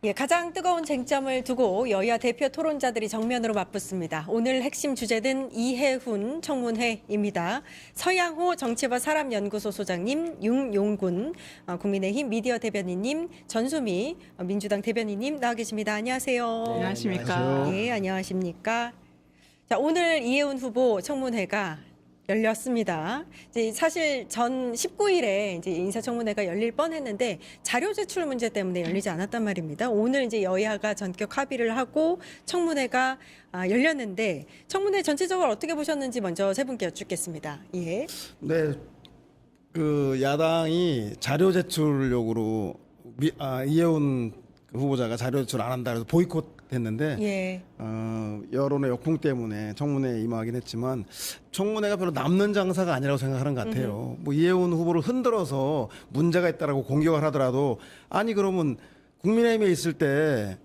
예, 가장 뜨거운 쟁점을 두고 여야 대표 토론자들이 정면으로 맞붙습니다. 오늘 핵심 주제는 이해훈 청문회입니다. 서양호 정치와 사람연구소 소장님, 윤용군 국민의힘 미디어 대변인님, 전수미 민주당 대변인님 나와 계십니다. 안녕하세요. 네, 안녕하십니까. 예, 안녕하십니까. 자, 오늘 이해훈 후보 청문회가 열렸습니다. 이제 사실 전 19일에 이제 인사청문회가 열릴 뻔했는데 자료 제출 문제 때문에 열리지 않았단 말입니다. 오늘 이제 여야가 전격 합의를 하고 청문회가 열렸는데 청문회 전체적으로 어떻게 보셨는지 먼저 세 분께 여쭙겠습니다. 예. 네, 그 야당이 자료 제출 요구로 이해훈 후보자가 자료 제출 안 한다 그래서 보이콧했는데 예. 여론의 역풍 때문에 청문회에 임하긴 했지만 청문회가 별로 남는 장사가 아니라고 생각하는 것 같아요. 뭐 이해훈 후보를 흔들어서 문제가 있다라고 공격을 하더라도 아니 그러면 국민의힘에 있을 때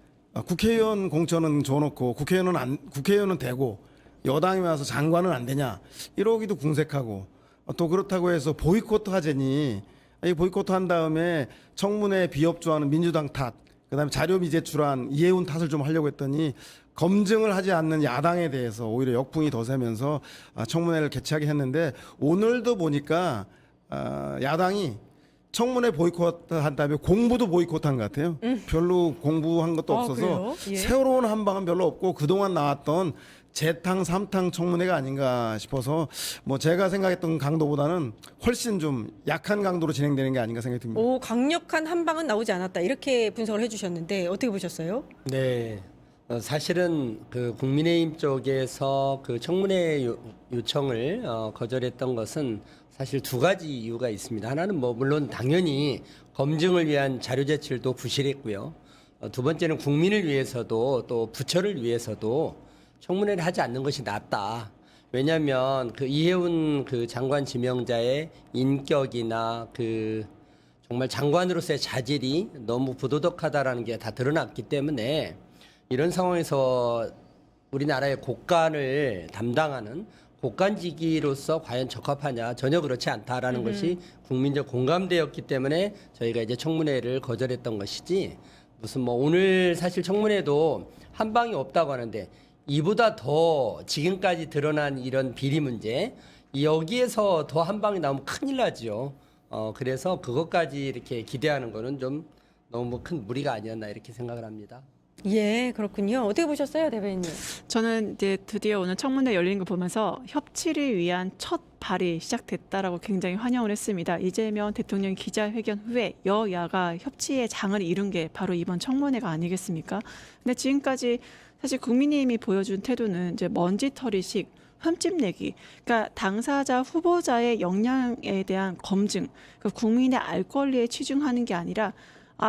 국회의원 공천은 줘놓고 국회의원은 되고 여당이 와서 장관은 안 되냐 이러기도 궁색하고 또 그렇다고 해서 보이콧 하자니 이 보이콧 한 다음에 청문회 비협조하는 민주당 탓 그다음에 자료 미제출한 이해훈 탓을 좀 하려고 했더니 검증을 하지 않는 야당에 대해서 오히려 역풍이 더 세면서 청문회를 개최하게 했는데 오늘도 보니까 야당이 청문회 보이콧한 다음에 공부도 보이콧한 것 같아요. 별로 공부한 것도 없어서 그래요? 예. 새로운 한방은 별로 없고 그동안 나왔던 재탕, 삼탕 청문회가 아닌가 싶어서 뭐 제가 생각했던 강도보다는 훨씬 좀 약한 강도로 진행되는 게 아닌가 생각이 듭니다. 오, 강력한 한방은 나오지 않았다. 이렇게 분석을 해주셨는데 어떻게 보셨어요? 네. 사실은 그 국민의힘 쪽에서 그 청문회 요청을 거절했던 것은 사실 두 가지 이유가 있습니다. 하나는 뭐 물론 당연히 검증을 위한 자료 제출도 부실했고요. 두 번째는 국민을 위해서도 또 부처를 위해서도 청문회를 하지 않는 것이 낫다. 왜냐하면 그 이해훈 그 장관 지명자의 인격이나 그 정말 장관으로서의 자질이 너무 부도덕하다라는 게 다 드러났기 때문에 이런 상황에서 우리나라의 국간을 담당하는 국간직위로서 과연 적합하냐 전혀 그렇지 않다라는 것이 국민적 공감대였기 때문에 저희가 이제 청문회를 거절했던 것이지 무슨 뭐 오늘 사실 청문회도 한 방이 없다고 하는데 이보다 더 지금까지 드러난 이런 비리 문제 여기에서 더 한 방이 나오면 큰일 나죠. 그래서 그것까지 이렇게 기대하는 거는 좀 너무 큰 무리가 아니었나 이렇게 생각을 합니다. 예, 그렇군요. 어떻게 보셨어요, 대변인님? 저는 이제 드디어 오늘 청문회 열리는 거 보면서 협치를 위한 첫 발이 시작됐다라고 굉장히 환영을 했습니다. 이재명 대통령 기자회견 후에 여야가 협치의 장을 이룬 게 바로 이번 청문회가 아니겠습니까? 근데 지금까지 사실 국민의힘이 보여준 태도는 이제 먼지털이식 흠집내기, 그러니까 당사자 후보자의 역량에 대한 검증, 그러니까 국민의 알 권리에 치중하는 게 아니라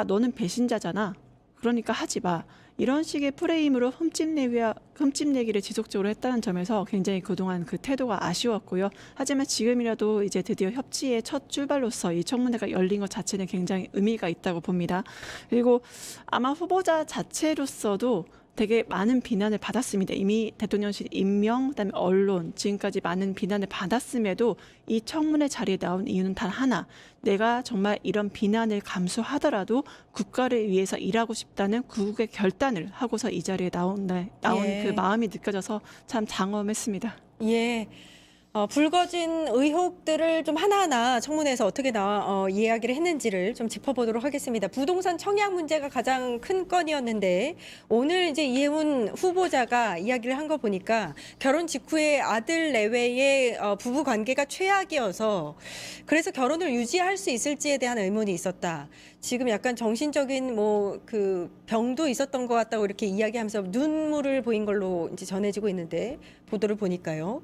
너는 배신자잖아. 그러니까 하지 마. 이런 식의 프레임으로 흠집내기를 지속적으로 했다는 점에서 굉장히 그동안 그 태도가 아쉬웠고요. 하지만 지금이라도 이제 드디어 협치의 첫 출발로서 이 청문회가 열린 것 자체는 굉장히 의미가 있다고 봅니다. 그리고 아마 후보자 자체로서도 되게 많은 비난을 받았습니다. 이미 대통령실 임명, 그다음에 언론, 지금까지 많은 비난을 받았음에도 이 청문회 자리에 나온 이유는 단 하나. 내가 정말 이런 비난을 감수하더라도 국가를 위해서 일하고 싶다는 구국의 결단을 하고서 이 자리에 나온 예. 그 마음이 느껴져서 참 장엄했습니다. 예. 불거진 의혹들을 좀 하나하나 청문회에서 어떻게 이야기를 했는지를 좀 짚어보도록 하겠습니다. 부동산 청약 문제가 가장 큰 건이었는데 오늘 이제 이해훈 후보자가 이야기를 한 거 보니까 결혼 직후에 아들 내외의 부부 관계가 최악이어서 그래서 결혼을 유지할 수 있을지에 대한 의문이 있었다. 지금 약간 정신적인 뭐 그 병도 있었던 것 같다고 이렇게 이야기하면서 눈물을 보인 걸로 이제 전해지고 있는데 보도를 보니까요.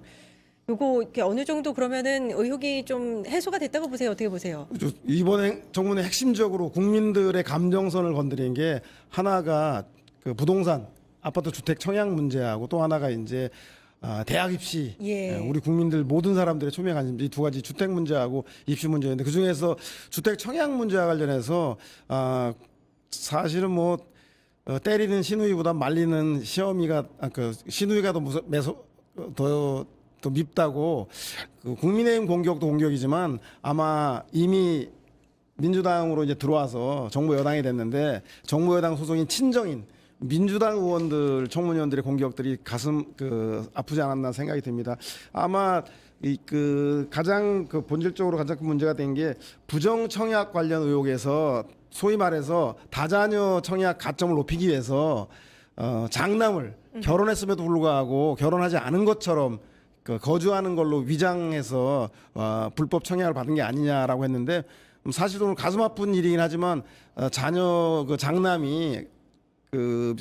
요거 이렇게 어느 정도 그러면은 의혹이 좀 해소가 됐다고 보세요? 어떻게 보세요? 이번에 청문회 핵심적으로 국민들의 감정선을 건드린 게 하나가 그 부동산 아파트 주택 청약 문제하고 또 하나가 이제 대학 입시 예. 우리 국민들 모든 사람들의 초미의 관심 이 두 가지 주택 문제하고 입시 문제인데 그 중에서 주택 청약 문제와 관련해서 사실은 뭐 때리는 시누이보다 말리는 시어미가 그 시누이가 더 밉다고 그 국민의힘 공격도 공격이지만 아마 이미 민주당으로 이제 들어와서 정부 여당이 됐는데 정부 여당 소속인 친정인 민주당 의원들 청문위원들의 공격들이 가슴 아프지 않았나 생각이 듭니다. 아마 가장 본질적으로 가장 큰 문제가 된 게 부정 청약 관련 의혹에서 소위 말해서 다자녀 청약 가점을 높이기 위해서 장남을 결혼했음에도 불구하고 결혼하지 않은 것처럼 거주하는 걸로 위장해서 불법 청약을 받은 게 아니냐라고 했는데 사실은 가슴 아픈 일이긴 하지만 자녀 장남이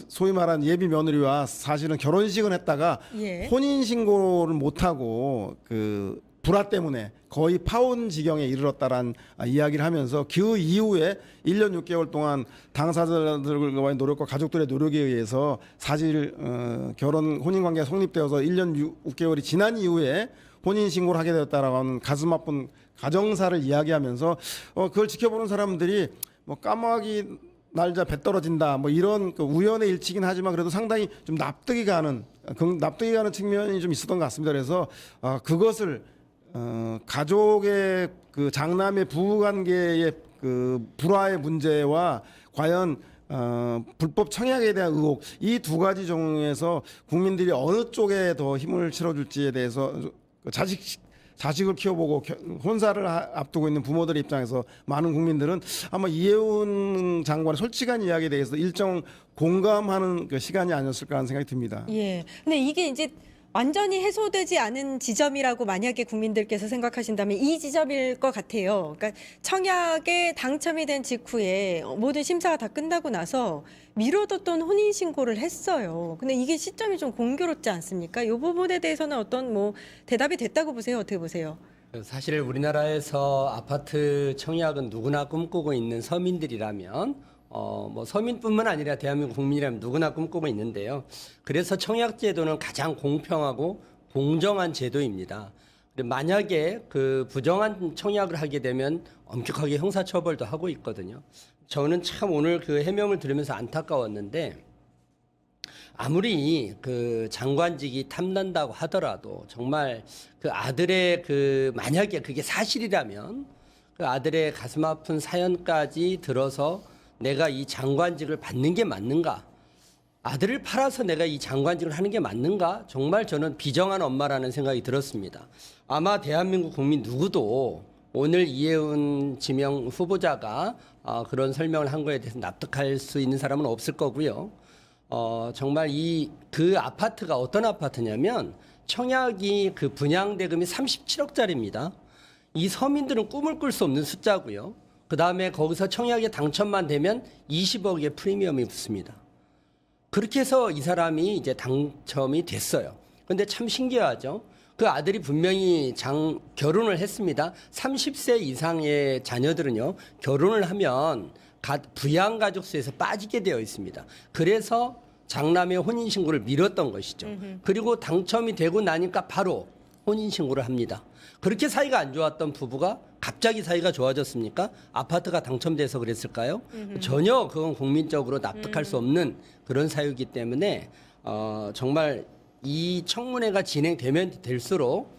소위 말한 예비 며느리와 사실은 결혼식은 했다가 예. 혼인 신고를 못 하고 불화 때문에 거의 파혼 지경에 이르렀다란 이야기를 하면서 그 이후에 1년 6개월 동안 당사자들과의 노력과 가족들의 노력에 의해서 사실 혼인 관계가 성립되어서 1년 6개월이 지난 이후에 혼인 신고를 하게 되었다라고 하는 가슴 아픈 가정사를 이야기하면서 그걸 지켜보는 사람들이 뭐 까마귀 날자 배 떨어진다 뭐 이런 우연의 일치긴 하지만 그래도 상당히 좀 납득이 가는 측면이 좀 있었던 것 같습니다. 그래서 그것을 가족의 장남의 부부관계의 불화의 문제와 과연 불법 청약에 대한 의혹 이 두 가지 중에서 국민들이 어느 쪽에 더 힘을 실어줄지에 대해서 자식을 키워보고 혼사를 앞두고 있는 부모들의 입장에서 많은 국민들은 아마 이해운 장관의 솔직한 이야기에 대해서 일정 공감하는 시간이 아니었을까 하는 생각이 듭니다. 예. 근데 이게 이제 완전히 해소되지 않은 지점이라고 만약에 국민들께서 생각하신다면 이 지점일 것 같아요. 그러니까 청약에 당첨이 된 직후에 모든 심사가 다 끝나고 나서 미뤄뒀던 혼인 신고를 했어요. 근데 이게 시점이 좀 공교롭지 않습니까? 이 부분에 대해서는 어떤 대답이 됐다고 보세요? 어떻게 보세요? 사실 우리나라에서 아파트 청약은 누구나 꿈꾸고 있는 서민들이라면 뭐 서민뿐만 아니라 대한민국 국민이라면 누구나 꿈꾸고 있는데요. 그래서 청약 제도는 가장 공평하고 공정한 제도입니다. 만약에 부정한 청약을 하게 되면 엄격하게 형사처벌도 하고 있거든요. 저는 참 오늘 해명을 들으면서 안타까웠는데 아무리 장관직이 탐난다고 하더라도 정말 아들의 만약에 그게 사실이라면 아들의 가슴 아픈 사연까지 들어서 내가 이 장관직을 받는 게 맞는가? 아들을 팔아서 내가 이 장관직을 하는 게 맞는가? 정말 저는 비정한 엄마라는 생각이 들었습니다. 아마 대한민국 국민 누구도 오늘 이해운 지명 후보자가 그런 설명을 한 거에 대해서 납득할 수 있는 사람은 없을 거고요. 정말 그 아파트가 어떤 아파트냐면 청약이 분양 대금이 37억짜리입니다. 이 서민들은 꿈을 꿀 수 없는 숫자고요. 그 다음에 거기서 청약에 당첨만 되면 20억의 프리미엄이 붙습니다. 그렇게 해서 이 사람이 이제 당첨이 됐어요. 근데 참 신기하죠. 그 아들이 분명히 결혼을 했습니다. 30세 이상의 자녀들은요, 결혼을 하면 부양가족수에서 빠지게 되어 있습니다. 그래서 장남의 혼인신고를 미뤘던 것이죠. 그리고 당첨이 되고 나니까 바로 혼인신고를 합니다. 그렇게 사이가 안 좋았던 부부가 갑자기 사이가 좋아졌습니까? 아파트가 당첨돼서 그랬을까요? 전혀 그건 국민적으로 납득할 수 없는 그런 사유이기 때문에 정말 이 청문회가 진행되면 될수록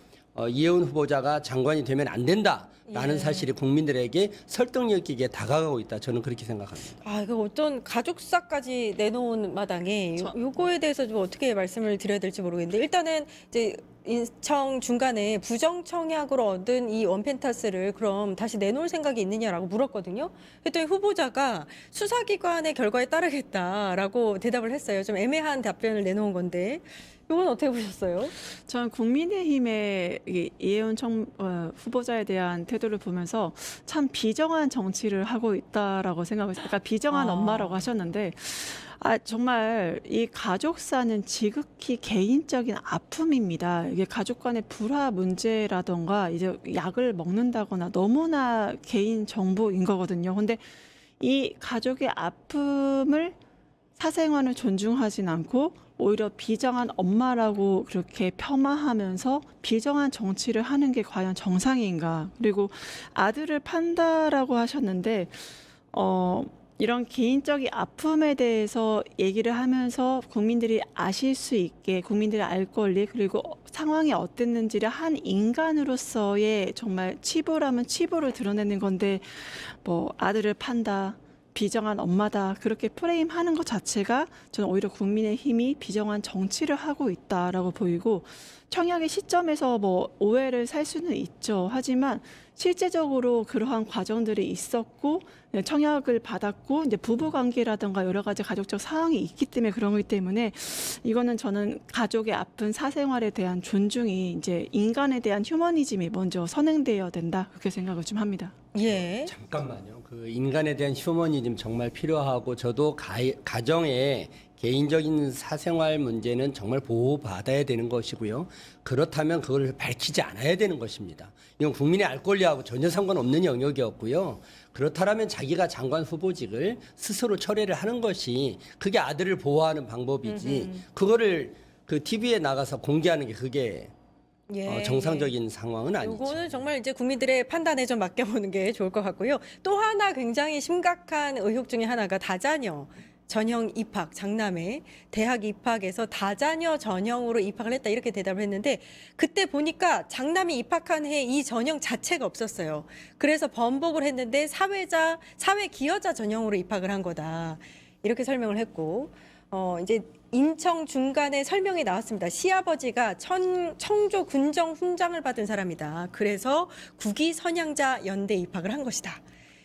이해운 후보자가 장관이 되면 안 된다라는 사실이 국민들에게 설득력 있게 다가가고 있다. 저는 그렇게 생각합니다. 그 어떤 가족사까지 내놓은 마당에 요거에 대해서 좀 어떻게 말씀을 드려야 될지 모르겠는데 일단은 이제 인청 중간에 부정 청약으로 얻은 이 원펜타스를 그럼 다시 내놓을 생각이 있느냐라고 물었거든요. 그랬더니 후보자가 수사기관의 결과에 따르겠다라고 대답을 했어요. 좀 애매한 답변을 내놓은 건데 이건 어떻게 보셨어요? 저는 국민의힘의 이해운 후보자에 대한 태도를 보면서 참 비정한 정치를 하고 있다라고 생각했어요. 그러니까 비정한 엄마라고 하셨는데 정말 이 가족사는 지극히 개인적인 아픔입니다. 이게 가족 간의 불화 문제라던가 이제 약을 먹는다거나 너무나 개인 정보인 거거든요. 근데 이 가족의 아픔을 사생활을 존중하진 않고 오히려 비정한 엄마라고 그렇게 폄하하면서 비정한 정치를 하는 게 과연 정상인가? 그리고 아들을 판다라고 하셨는데 이런 개인적인 아픔에 대해서 얘기를 하면서 국민들이 아실 수 있게, 국민들이 알 권리, 그리고 상황이 어땠는지를 한 인간으로서의 정말 치부라면 치부를 드러내는 건데, 뭐 아들을 판다, 비정한 엄마다, 그렇게 프레임하는 것 자체가 저는 오히려 국민의힘이 비정한 정치를 하고 있다라고 보이고, 청약의 시점에서 뭐 오해를 살 수는 있죠. 하지만 실제적으로 그러한 과정들이 있었고, 청약을 받았고, 이제 부부 관계라든가 여러 가지 가족적 상황이 있기 때문에 그런 거기 때문에, 이거는 저는 가족의 아픈 사생활에 대한 존중이, 이제 인간에 대한 휴머니즘이 먼저 선행되어야 된다, 그렇게 생각을 좀 합니다. 예. 잠깐만요. 그 인간에 대한 휴머니즘 정말 필요하고, 저도 가정의 개인적인 사생활 문제는 정말 보호받아야 되는 것이고요. 그렇다면 그걸 밝히지 않아야 되는 것입니다. 이건 국민의 알 권리하고 전혀 상관없는 영역이었고요. 그렇다면 자기가 장관 후보직을 스스로 철회를 하는 것이, 그게 아들을 보호하는 방법이지, 그거를 그 TV에 나가서 공개하는 게 그게 예. 정상적인 상황은 아니죠. 이거는 정말 이제 국민들의 판단에 좀 맡겨보는 게 좋을 것 같고요. 또 하나 굉장히 심각한 의혹 중에 하나가 다자녀 전형 입학, 장남의 대학 입학에서 다자녀 전형으로 입학을 했다, 이렇게 대답을 했는데, 그때 보니까 장남이 입학한 해 이 전형 자체가 없었어요. 그래서 번복을 했는데 사회 기여자 전형으로 입학을 한 거다, 이렇게 설명을 했고, 이제 인청 중간에 설명이 나왔습니다. 시아버지가 청조 군정 훈장을 받은 사람이다. 그래서 국위 선양자 연대 입학을 한 것이다.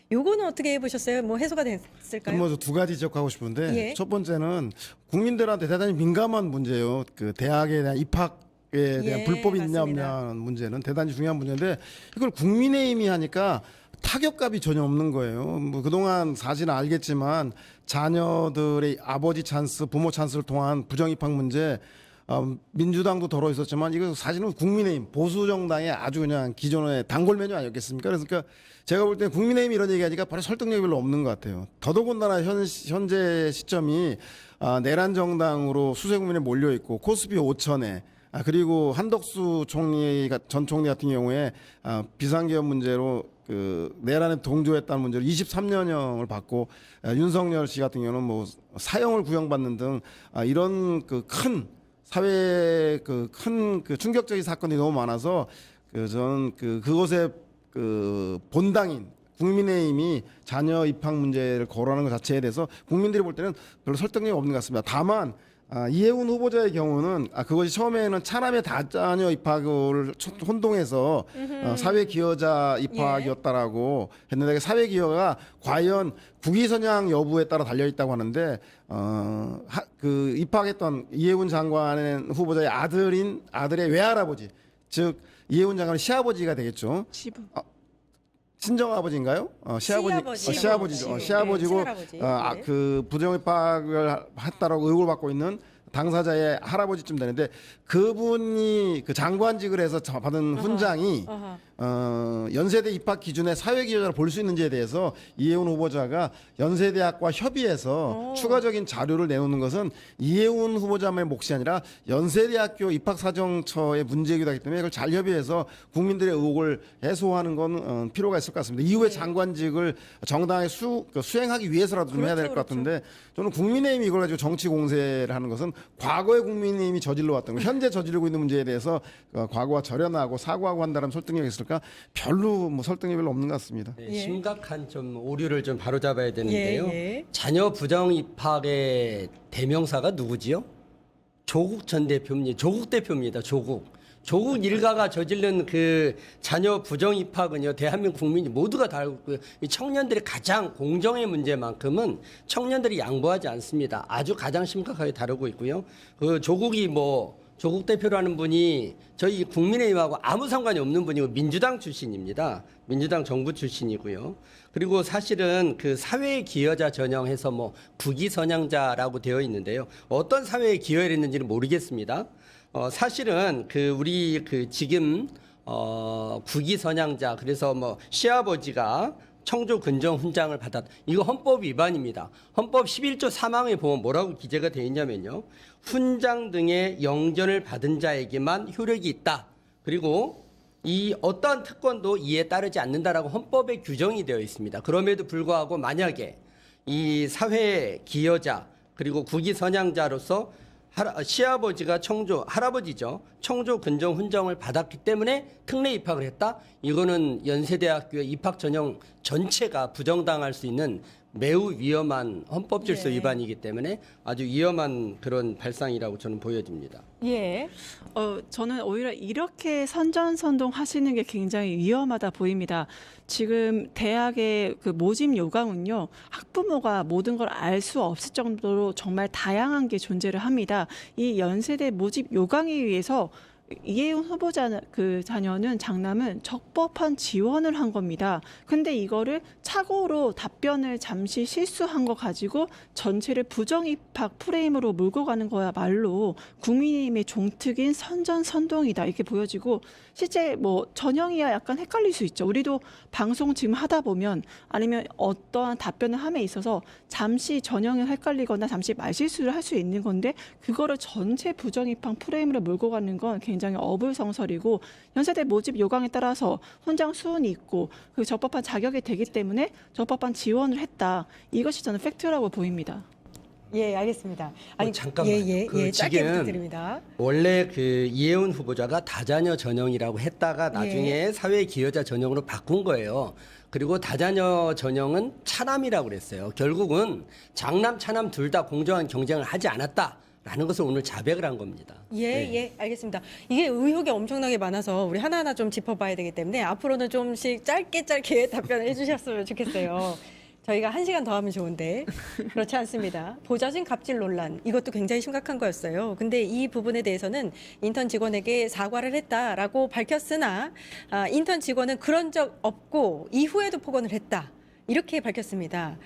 요거는 어떻게 보셨어요? 뭐 해소가 됐을까요? 뭐 두 가지 지적하고 싶은데, 예. 첫 번째는 국민들한테 대단히 민감한 문제예요. 그 대학에 대한 입학에 대한 예, 불법이 있냐 맞습니다. 없냐는 문제는 대단히 중요한 문제인데, 이걸 국민의힘이 하니까 타격감이 전혀 없는 거예요. 뭐 그동안 사실은 알겠지만 자녀들의 아버지 찬스, 부모 찬스를 통한 부정 입학 문제, 민주당도 덜어 있었지만 이거 사실은 국민의힘 보수 정당의 아주 그냥 기존의 단골 메뉴 아니었겠습니까? 그러니까 제가 볼 때 국민의힘이 이런 얘기하니까 바로 설득력이 별로 없는 것 같아요. 더더군다나 현재 시점이 내란 정당으로 수세 국민에 몰려 있고, 코스피 5천에, 그리고 한덕수 전 총리 같은 경우에 비상기업 문제로 그 내란에 동조했다는 문제로 23년형을 받고, 윤석열 씨 같은 경우는 뭐 사형을 구형받는 등 이런 그 큰 사회 그 큰 그 충격적인 사건이 너무 많아서, 저는 그것에 그 본당인 국민의힘이 자녀 입학 문제를 거론하는 것 자체에 대해서 국민들이 볼 때는 별로 설득력이 없는 것 같습니다. 다만 이해운 후보자의 경우는 그것이 처음에는 차남의 다자녀 입학을 혼동해서 사회 기여자 입학이었다라고 했는데, 사회 기여가 과연 국위 선양 여부에 따라 달려 있다고 하는데, 그 입학했던 이해운 장관 후보자의 아들의 외할아버지, 즉 이해운 장관의 시아버지가 되겠죠. 치부. 친정 아버지인가요? 시아버지. 시아버지죠. 네, 시아버지고, 친할아버지. 네. 그 부정 입학을 했다라고 의혹을 받고 있는 당사자의 할아버지쯤 되는데, 그분이 그 장관직을 해서 받은 훈장이 연세대 입학 기준의 사회기여자를 볼 수 있는지에 대해서 이해운 후보자가 연세대학과 협의해서 추가적인 자료를 내놓는 것은 이해운 후보자만의 몫이 아니라 연세대학교 입학사정처의 문제이기도 하기 때문에, 이걸 잘 협의해서 국민들의 의혹을 해소하는 건 필요가 있을 것 같습니다. 이후에 장관직을 정당하게 수행하기 위해서라도 좀 해야 될 것 같은데, 저는 국민의힘이 이걸 가지고 정치 공세를 하는 것은 과거에 국민의힘이 저질러 왔던 거, 현재 저지르고 있는 문제에 대해서 과거와 절연하고 사과하고 한다면 설득력이 있을까? 별로 뭐 설득력이 별로 없는 것 같습니다. 네, 예. 심각한 좀 오류를 좀 바로잡아야 되는데요. 예. 자녀 부정 입학의 대명사가 누구지요? 조국 전 대표입니다. 조국 대표입니다. 조국 일가가 저지른 그 자녀 부정 입학은요, 대한민국 국민이 모두가 다 알고 있고요. 이 청년들의 가장 공정의 문제만큼은 청년들이 양보하지 않습니다. 아주 가장 심각하게 다루고 있고요. 그 조국 대표라는 분이 저희 국민의힘하고 아무 상관이 없는 분이고 민주당 출신입니다. 민주당 정부 출신이고요. 그리고 사실은 그 사회 기여자 전형해서 뭐 국위 선양자라고 되어 있는데요. 어떤 사회에 기여를 했는지는 모르겠습니다. 사실은 우리 지금 국위 선양자, 그래서 뭐 시아버지가 청조 근정 훈장을 받았다. 이거 헌법 위반입니다. 헌법 11조 3항에 보면 뭐라고 기재가 되어 있냐면요. 훈장 등의 영전을 받은 자에게만 효력이 있다. 그리고 이 어떠한 특권도 이에 따르지 않는다라고 헌법에 규정이 되어 있습니다. 그럼에도 불구하고 만약에 이 사회 기여자 그리고 국위 선양자로서 시아버지가 할아버지죠. 청조 근정 훈정을 받았기 때문에 특례 입학을 했다. 이거는 연세대학교의 입학 전형 전체가 부정당할 수 있는 매우 위험한 헌법 질서 예. 위반이기 때문에 아주 위험한 그런 발상이라고 저는 보여집니다. 예. 저는 오히려 이렇게 선전선동 하시는 게 굉장히 위험하다 보입니다. 지금 대학의 그 모집 요강은요, 학부모가 모든 걸 알 수 없을 정도로 정말 다양한 게 존재를 합니다. 이 연세대 모집 요강에 의해서 이혜훈 후보자 그 자녀는 장남은 적법한 지원을 한 겁니다. 근데 이거를 착오로 답변을 잠시 실수한 거 가지고 전체를 부정 입학 프레임으로 몰고 가는 거야말로 국민의힘의 종특인 선전선동이다 이렇게 보여지고 실제 뭐 전형이야 약간 헷갈릴 수 있죠. 우리도 방송 지금 하다 보면 아니면 어떠한 답변을 함에 있어서 잠시 전형이 헷갈리거나 잠시 말실수를 할 수 있는 건데 그거를 전체 부정 입학 프레임으로 몰고 가는 건 굉장히 어불성설이고 연세대 모집 요강에 따라서 훈장 수훈이 있고 그 적법한 자격이 되기 때문에 적법한 지원을 했다. 이것이 저는 팩트라고 보입니다. 예, 알겠습니다. 잠깐만요. 예, 짧게 지금 부탁드립니다. 원래 그 이혜훈 후보자가 다자녀 전형이라고 했다가 나중에 사회 기여자 전형으로 바꾼 거예요. 그리고 다자녀 전형은 차남이라고 그랬어요. 결국은 장남, 차남 둘 다 공정한 경쟁을 하지 않았다라는 것을 오늘 자백을 한 겁니다. 예, 알겠습니다. 이게 의혹이 엄청나게 많아서 우리 하나하나 좀 짚어봐야 되기 때문에 앞으로는 좀씩 짧게 답변을 해주셨으면 좋겠어요. 저희가 1시간 더 하면 좋은데 그렇지 않습니다. 보좌진 갑질 논란 이것도 굉장히 심각한 거였어요. 근데 이 부분에 대해서는 인턴 직원에게 사과를 했다라고 밝혔으나 인턴 직원은 그런 적 없고 이후에도 폭언을 했다. 이렇게 밝혔습니다.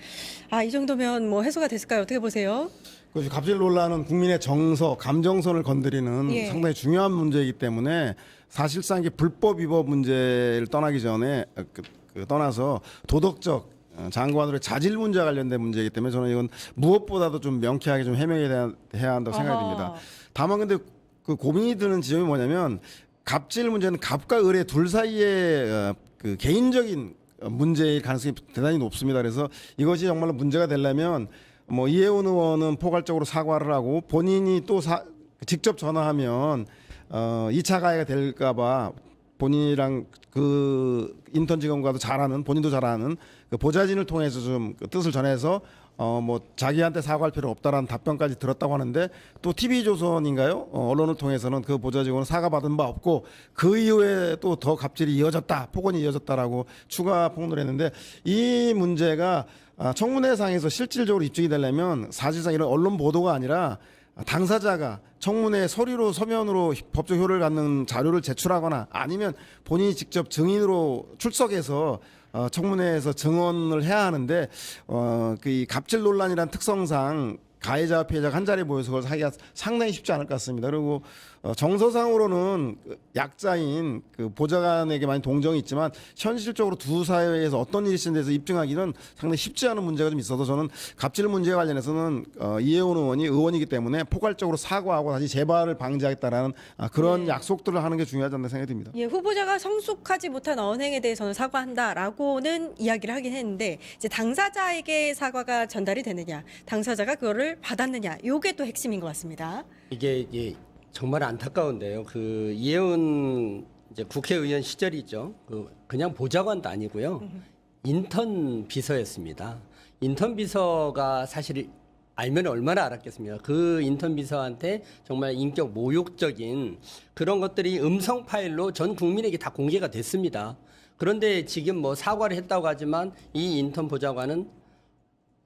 이 정도면 뭐 해소가 됐을까요? 어떻게 보세요? 그 갑질 논란은 국민의 정서, 감정선을 건드리는 예. 상당히 중요한 문제이기 때문에 사실상 이게 불법 위법 문제를 떠나기 전에 떠나서 도덕적 장관으로의 자질 문제와 관련된 문제이기 때문에 저는 이건 무엇보다도 좀 명쾌하게 좀 해명해야 한다고 생각이 듭니다. 다만 근데 그 고민이 드는 지점이 뭐냐면 갑질 문제는 갑과 을의 둘 사이의 그 개인적인 문제일 가능성이 대단히 높습니다. 그래서 이것이 정말로 문제가 되려면 뭐 이혜훈 의원은 포괄적으로 사과를 하고 본인이 또 직접 전화하면 2차 가해가 될까봐 본인이랑 그 인턴 직원과도 본인도 잘 아는 그 보좌진을 통해서 좀 그 뜻을 전해서 뭐 자기한테 사과할 필요 없다라는 답변까지 들었다고 하는데 또 TV조선인가요? 언론을 통해서는 그 보좌 직원은 사과받은 바 없고 그 이후에 또 더 갑질이 이어졌다, 폭언이 이어졌다라고 추가 폭로를 했는데 이 문제가 청문회상에서 실질적으로 입증이 되려면 사실상 이런 언론 보도가 아니라 당사자가 청문회 서류로 서면으로 법적 효력을 갖는 자료를 제출하거나 아니면 본인이 직접 증인으로 출석해서 청문회에서 증언을 해야 하는데 그 갑질 논란이란 특성상 가해자와 피해자가 한 자리에 모여서 그걸 하기가 상당히 쉽지 않을 것 같습니다. 그리고 정서상으로는 약자인 그 보좌관에게 많이 동정이 있지만 현실적으로 두 사회에서 어떤 일이 있는 데서 입증하기는 상당히 쉽지 않은 문제가 좀 있어서 저는 갑질 문제에 관련해서는 이혜훈 의원이 의원이기 때문에 포괄적으로 사과하고 다시 재발을 방지하겠다라는 그런 약속들을 하는 게 중요하지 않나 생각이 듭니다. 예, 후보자가 성숙하지 못한 언행에 대해서는 사과한다라고는 이야기를 하긴 했는데 이제 당사자에게 사과가 전달이 되느냐, 당사자가 그거를 받았느냐, 요게 또 핵심인 것 같습니다. 이게 정말 안타까운데요. 그 이혜훈 이제 국회의원 시절이죠. 그냥 보좌관도 아니고요. 인턴 비서였습니다. 인턴 비서가 사실 알면 얼마나 알았겠습니까? 그 인턴 비서한테 정말 인격 모욕적인 그런 것들이 음성 파일로 전 국민에게 다 공개가 됐습니다. 그런데 지금 뭐 사과를 했다고 하지만 이 인턴 보좌관은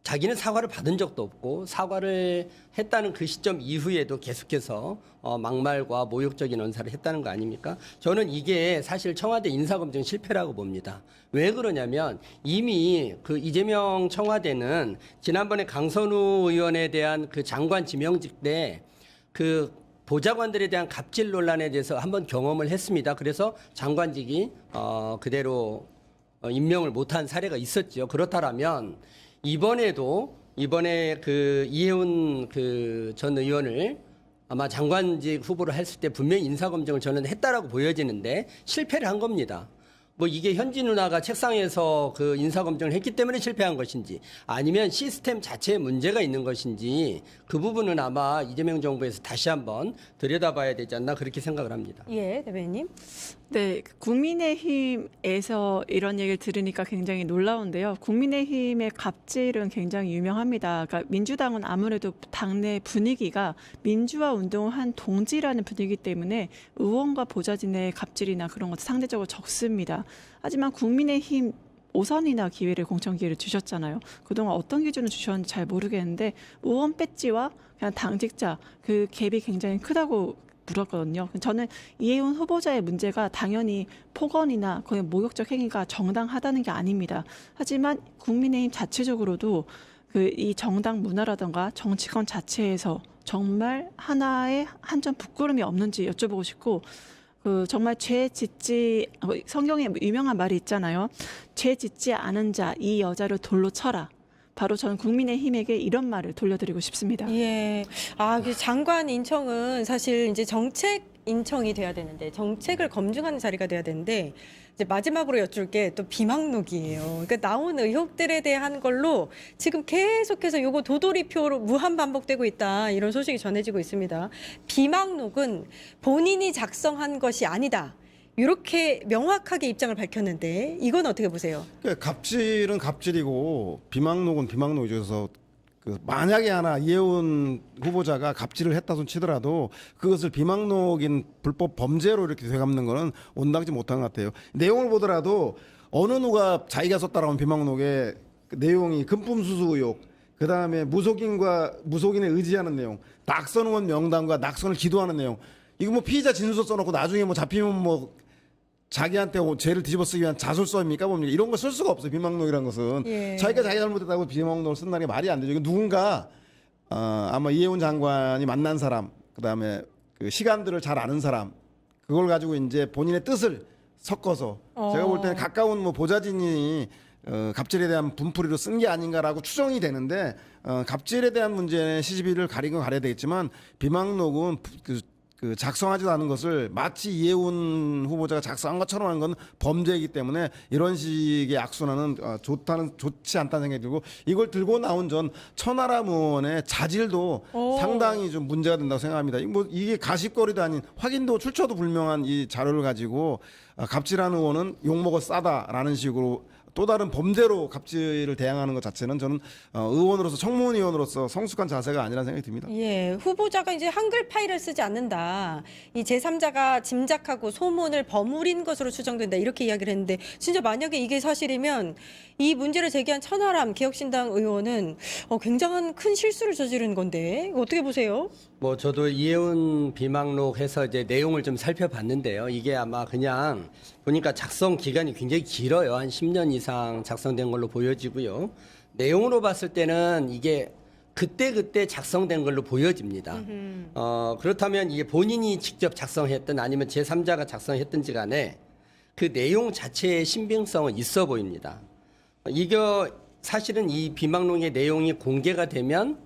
자기는 사과를 받은 적도 없고 사과를 했다는 그 시점 이후에도 계속해서 막말과 모욕적인 언사를 했다는 거 아닙니까? 저는 이게 사실 청와대 인사검증 실패라고 봅니다. 왜 그러냐면 이미 그 이재명 청와대는 지난번에 강선우 의원에 대한 그 장관 지명직 때 그 보좌관들에 대한 갑질 논란에 대해서 한번 경험을 했습니다. 그래서 장관직이 그대로 임명을 못한 사례가 있었죠. 그렇다면 이번에 그 이혜훈 그 전 의원을 아마 장관직 후보로 했을 때 분명히 인사검증을 저는 했다라고 보여지는데 실패를 한 겁니다. 뭐 이게 현지 누나가 책상에서 그 인사검증을 했기 때문에 실패한 것인지 아니면 시스템 자체에 문제가 있는 것인지 그 부분은 아마 이재명 정부에서 다시 한번 들여다봐야 되지 않나 그렇게 생각을 합니다. 예, 대변인님. 네, 국민의힘에서 이런 얘기를 들으니까 굉장히 놀라운데요. 국민의힘의 갑질은 굉장히 유명합니다. 그러니까 민주당은 아무래도 당내 분위기가 민주화 운동을 한 동지라는 분위기 때문에 의원과 보좌진의 갑질이나 그런 것도 상대적으로 적습니다. 하지만 국민의힘 5선이나 기회를 공천 기회를 주셨잖아요. 그동안 어떤 기준을 주셨는지 잘 모르겠는데 의원 배지와 그냥 당직자 그 갭이 굉장히 크다고 물었거든요. 저는 이해운 후보자의 문제가 당연히 폭언이나 거의 모욕적 행위가 정당하다는 게 아닙니다. 하지만 국민의힘 자체적으로도 그 이 정당 문화라든가 정치권 자체에서 정말 하나의 한 점 부끄러움이 없는지 여쭤보고 싶고 그 정말 죄 짓지 성경에 유명한 말이 있잖아요. 죄 짓지 않은 자 이 여자를 돌로 쳐라. 바로 저는 국민의힘에게 이런 말을 돌려드리고 싶습니다. 예. 그 장관 인청은 사실 이제 정책 인청이 돼야 되는데 정책을 검증하는 자리가 돼야 되는데 이제 마지막으로 여쭐 게 또 비망록이에요. 그러니까 나온 의혹들에 대한 걸로 지금 계속해서 요거 도돌이표로 무한 반복되고 있다. 이런 소식이 전해지고 있습니다. 비망록은 본인이 작성한 것이 아니다. 이렇게 명확하게 입장을 밝혔는데 이건 어떻게 보세요? 그러니까 갑질은 갑질이고 비망록은 비망록이죠. 그래서 그 만약에 하나 이해운 후보자가 갑질을 했다 손 치더라도 그것을 비망록인 불법 범죄로 이렇게 되갚는 거는 온당치 못한 것 같아요. 내용을 보더라도 어느 누가 자기가 썼다라고 한 비망록에 그 내용이 금품수수 의혹, 그 다음에 무속인에 의지하는 내용, 낙선 의원 명단과 낙선을 기도하는 내용. 이거 뭐 피의자 진술서 써놓고 나중에 뭐 잡히면 뭐 자기한테 죄를 뒤집어 쓰기 위한 자술서입니까 뭡니까? 이런 거 쓸 수가 없어요. 비망록이라는 것은. 예. 자기가 자기 잘못했다고 비망록을 쓴다는 게 말이 안 되죠. 이거 누군가 아마 이해운 장관이 만난 사람, 그다음에 그 시간들을 잘 아는 사람, 그걸 가지고 이제 본인의 뜻을 섞어서 제가 볼 때는 가까운 뭐 보좌진이 갑질에 대한 분풀이로 쓴 게 아닌가라고 추정이 되는데 갑질에 대한 문제는 시시비를 가리긴 가려야 되겠지만 비망록은 그 작성하지도 않은 것을 마치 이해운 후보자가 작성한 것처럼 하는 건 범죄이기 때문에 이런 식의 악순환은 좋지 않다는 생각이 들고 이걸 들고 나온 전 천하람 의원의 자질도 상당히 좀 문제가 된다고 생각합니다. 이게 가십거리도 아닌 확인도 출처도 불명한 이 자료를 가지고 갑질하는 의원은 욕먹어 싸다라는 식으로 또 다른 범죄로 갑질을 대항하는 것 자체는 저는 의원으로서 청문 의원으로서 성숙한 자세가 아니라는 생각이 듭니다. 예, 후보자가 이제 한글 파일을 쓰지 않는다. 이 제3자가 짐작하고 소문을 버무린 것으로 추정된다. 이렇게 이야기를 했는데 진짜 만약에 이게 사실이면 이 문제를 제기한 천하람 개혁신당 의원은 굉장한 큰 실수를 저지른 건데 어떻게 보세요? 뭐 저도 이해운 비망록 해서 이제 내용을 좀 살펴봤는데요. 이게 아마 그냥 보니까 작성 기간이 굉장히 길어요. 한 10년 이상 작성된 걸로 보여지고요. 내용으로 봤을 때는 이게 그때 작성된 걸로 보여집니다. 그렇다면 이게 본인이 직접 작성했든 아니면 제3자가 작성했든지 간에 그 내용 자체의 신빙성은 있어 보입니다. 이거 사실은 이 비망록의 내용이 공개가 되면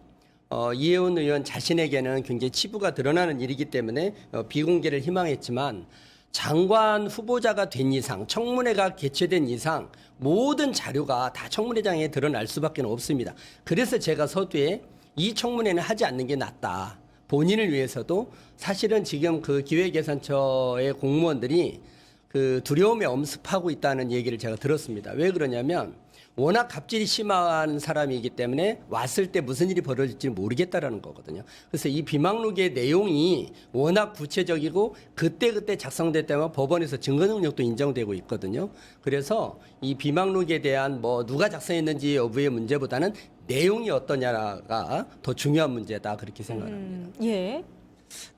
이해운 의원 자신에게는 굉장히 치부가 드러나는 일이기 때문에 비공개를 희망했지만 장관 후보자가 된 이상, 청문회가 개최된 이상 모든 자료가 다 청문회장에 드러날 수밖에 없습니다. 그래서 제가 서두에 이 청문회는 하지 않는 게 낫다. 본인을 위해서도 사실은 지금 그 기획예산처의 공무원들이 그 두려움에 엄습하고 있다는 얘기를 제가 들었습니다. 왜 그러냐면 워낙 갑질이 심한 사람이기 때문에 왔을 때 무슨 일이 벌어질지 모르겠다라는 거거든요. 그래서 이 비망록의 내용이 워낙 구체적이고 그때 작성됐다면 법원에서 증거 능력도 인정되고 있거든요. 그래서 이 비망록에 대한 뭐 누가 작성했는지 여부의 문제보다는 내용이 어떠냐가 더 중요한 문제다 그렇게 생각합니다. 예.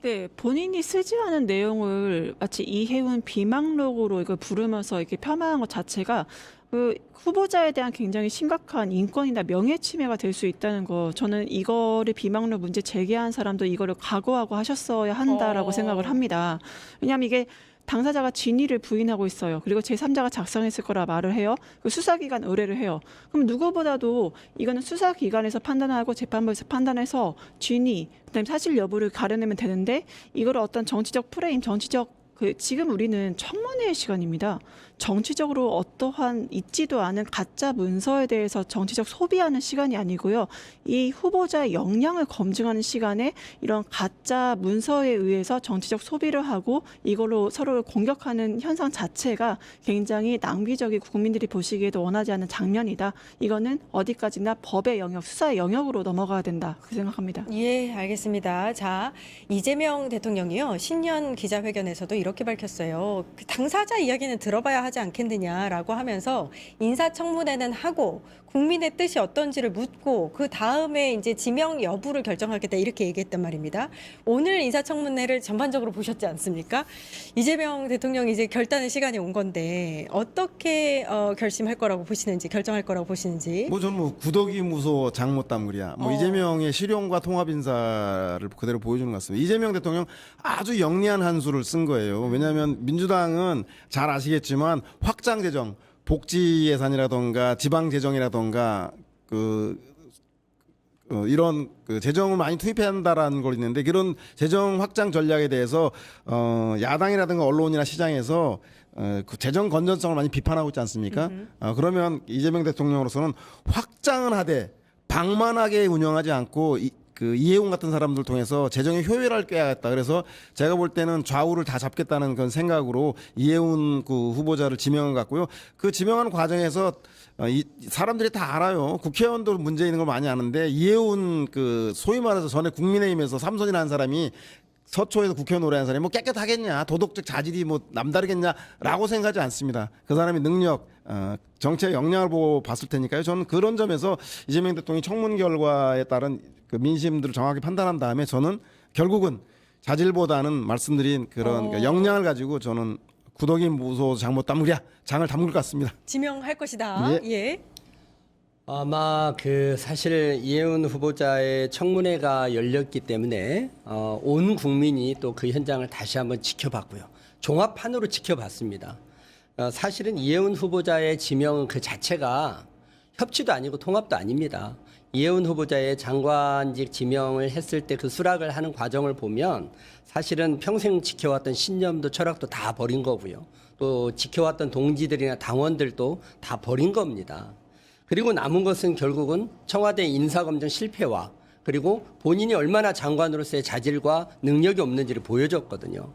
네, 본인이 쓰지 않은 내용을 마치 이해운 비망록으로 이걸 부르면서 이렇게 폄하한 것 자체가 그 후보자에 대한 굉장히 심각한 인권이나 명예 침해가 될 수 있다는 거 저는 이거를 비망록 문제 제기한 사람도 이거를 각오하고 하셨어야 한다라고 생각을 합니다. 왜냐하면 이게 당사자가 진위를 부인하고 있어요. 그리고 제3자가 작성했을 거라 말을 해요. 그 수사기관 의뢰를 해요. 그럼 누구보다도 이거는 수사기관에서 판단하고 재판부에서 판단해서 진위, 그다음에 사실 여부를 가려내면 되는데 이거를 어떤 정치적 프레임, 정치적 지금 우리는 청문회 시간입니다. 정치적으로 어떠한 있지도 않은 가짜 문서에 대해서 정치적 소비하는 시간이 아니고요. 이 후보자의 역량을 검증하는 시간에 이런 가짜 문서에 의해서 정치적 소비를 하고 이걸로 서로를 공격하는 현상 자체가 굉장히 낭비적이고 국민들이 보시기에도 원하지 않는 장면이다. 이거는 어디까지나 법의 영역, 수사의 영역으로 넘어가야 된다. 그렇게 생각합니다. 예, 알겠습니다. 자, 이재명 대통령이요. 신년 기자회견에서도 이렇게 밝혔어요. 그 당사자 이야기는 들어봐야 하지 않겠느냐라고 하면서 인사청문회는 하고 국민의 뜻이 어떤지를 묻고 그 다음에 이제 지명 여부를 결정하겠다 이렇게 얘기했단 말입니다. 오늘 인사청문회를 전반적으로 보셨지 않습니까? 이재명 대통령이 이제 결단의 시간이 온 건데 어떻게 결심할 거라고 보시는지 결정할 거라고 보시는지. 뭐 저는 뭐 구더기 무소 장못 담그랴. 뭐 이재명의 실용과 통합 인사를 그대로 보여주는 것 같습니다. 이재명 대통령 아주 영리한 한 수를 쓴 거예요. 왜냐하면 민주당은 잘 아시겠지만 확장 재정, 복지 예산이라던가 지방 재정이라던가 이런 재정을 많이 투입해야 한다라는 걸 있는데 그런 재정 확장 전략에 대해서 야당이라든가 언론이나 시장에서 그 재정 건전성을 많이 비판하고 있지 않습니까? 그러면 이재명 대통령으로서는 확장은 하되 방만하게 운영하지 않고 그 이해웅 같은 사람들 통해서 재정의 효율화를 꾀하겠다. 그래서 제가 볼 때는 좌우를 다 잡겠다는 그런 생각으로 이해웅 그 후보자를 지명한 것 같고요. 그 지명하는 과정에서 이 사람들이 다 알아요. 국회의원도 문제 있는 걸 많이 아는데 이해웅 그 소위 말해서 전에 국민의힘에서 삼선이나 한 사람이 서초에서 국회의원 오래 한 사람이 뭐 깨끗하겠냐, 도덕적 자질이 뭐 남다르겠냐라고 생각하지 않습니다. 그 사람이 능력, 정치의 역량을 보고 봤을 테니까요. 저는 그런 점에서 이재명 대통령이 청문 결과에 따른 그 민심들을 정확히 판단한 다음에 저는 결국은 자질보다는 말씀드린 그런 그러니까 역량을 가지고 저는 구더기 무소 장못 담그랴 장을 담글 것 같습니다. 지명할 것이다. 예. 아마 그 사실 이해운 후보자의 청문회가 열렸기 때문에 온 국민이 또 그 현장을 다시 한번 지켜봤고요. 종합판으로 지켜봤습니다. 사실은 이해운 후보자의 지명은 그 자체가 협치도 아니고 통합도 아닙니다. 이해운 후보자의 장관직 지명을 했을 때 그 수락을 하는 과정을 보면 사실은 평생 지켜왔던 신념도 철학도 다 버린 거고요. 또 지켜왔던 동지들이나 당원들도 다 버린 겁니다. 그리고 남은 것은 결국은 청와대 인사검증 실패와 그리고 본인이 얼마나 장관으로서의 자질과 능력이 없는지를 보여줬거든요.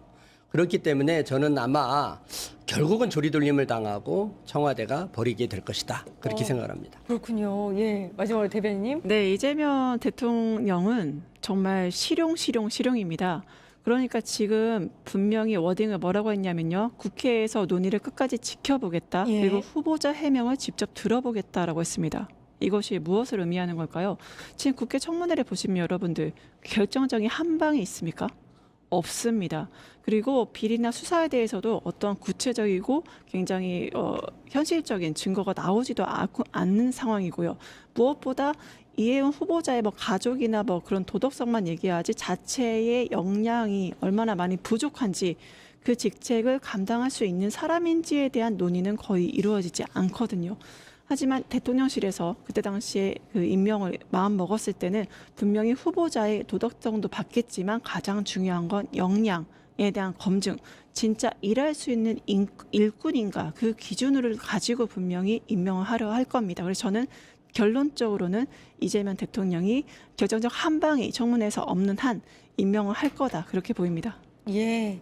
그렇기 때문에 저는 아마 결국은 조리돌림을 당하고 청와대가 버리게 될 것이다. 그렇게 생각을 합니다. 그렇군요. 예. 마지막으로 대변인님. 네, 이재명 대통령은 정말 실용입니다. 그러니까 지금 분명히 워딩을 뭐라고 했냐면요. 국회에서 논의를 끝까지 지켜보겠다. 예. 그리고 후보자 해명을 직접 들어보겠다라고 했습니다. 이것이 무엇을 의미하는 걸까요? 지금 국회 청문회를 보시면 여러분들 결정적인 한 방이 있습니까? 없습니다. 그리고 비리나 수사에 대해서도 어떤 구체적이고 굉장히 현실적인 증거가 나오지도 않는 상황이고요. 무엇보다 이해운 후보자의 뭐 가족이나 뭐 그런 도덕성만 얘기하지 자체의 역량이 얼마나 많이 부족한지 그 직책을 감당할 수 있는 사람인지에 대한 논의는 거의 이루어지지 않거든요. 하지만 대통령실에서 그때 당시에 그 임명을 마음 먹었을 때는 분명히 후보자의 도덕성도 받겠지만 가장 중요한 건 역량에 대한 검증, 진짜 일할 수 있는 일꾼인가 그 기준을 가지고 분명히 임명을 하려 할 겁니다. 그래서 저는 결론적으로는 이재명 대통령이 결정적 한 방이 청문회에서 없는 한 임명을 할 거다 그렇게 보입니다. 예.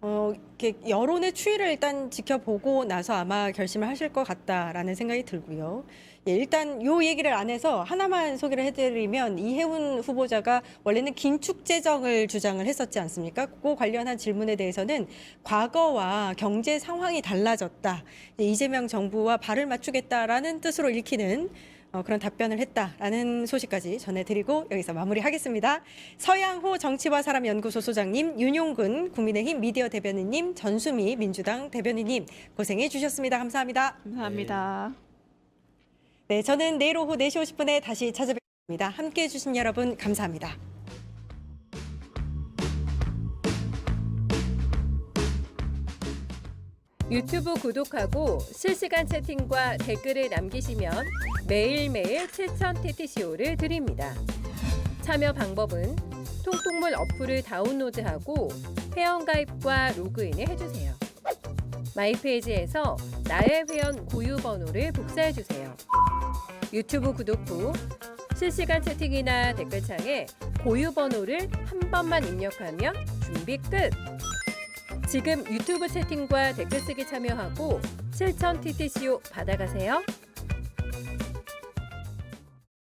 이렇게 여론의 추이를 일단 지켜보고 나서 아마 결심을 하실 것 같다라는 생각이 들고요. 예, 일단 요 얘기를 안 해서 하나만 소개를 해드리면 이해운 후보자가 원래는 긴축 재정을 주장을 했었지 않습니까? 그 관련한 질문에 대해서는 과거와 경제 상황이 달라졌다. 이재명 정부와 발을 맞추겠다라는 뜻으로 읽히는 그런 답변을 했다라는 소식까지 전해드리고 여기서 마무리하겠습니다. 서양호 정치와 사람연구소 소장님, 윤용근 국민의힘 미디어 대변인님, 전수미 민주당 대변인님 고생해 주셨습니다. 감사합니다. 감사합니다. 네, 저는 내일 오후 4시 50분에 다시 찾아뵙겠습니다. 함께해 주신 여러분 감사합니다. 유튜브 구독하고 실시간 채팅과 댓글을 남기시면 매일매일 실천 TTCO를 드립니다. 참여 방법은 통통물 어플을 다운로드하고 회원가입과 로그인을 해주세요. 마이페이지에서 나의 회원 고유 번호를 복사해 주세요. 유튜브 구독 후 실시간 채팅이나 댓글창에 고유 번호를 한 번만 입력하면 준비 끝! 지금 유튜브 채팅과 댓글 쓰기 참여하고 실천 TTCO 받아가세요.